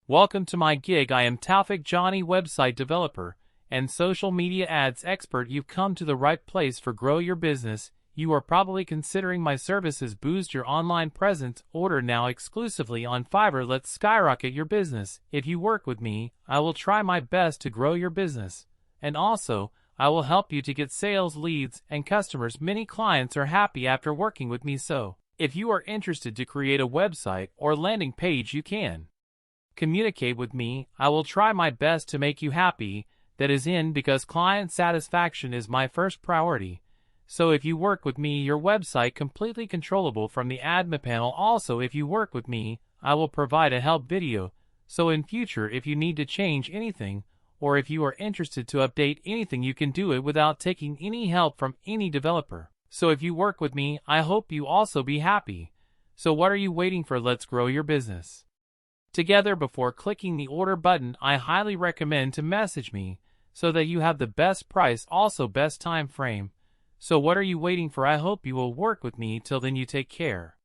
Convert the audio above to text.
Welcome to my gig. I am Johnny, website developer and social media ads expert. You've come to the right place for grow your business. You are probably considering my services. Boost your online presence. Order now exclusively on Fiverr. Let's skyrocket your business. If you work with me, I will try my best to grow your business. And also, I will help you to get sales leads and customers. Many clients are happy after working with me. So, if you are interested to create a website or landing page, you can communicate with me. I will try my best to make you happy. That is in because client satisfaction is my first priority. So if you work with me, your website completely controllable from the admin panel. Also, if you work with me, I will provide a help video. So in future, if you need to change anything, or if you are interested to update anything, you can do it without taking any help from any developer. So if you work with me, I hope you also be happy. So what are you waiting for? Let's grow your business together. Before clicking the order button, I highly recommend to message me so that you have the best price, also best time frame. So what are you waiting for? I hope you will work with me. Till then, you take care.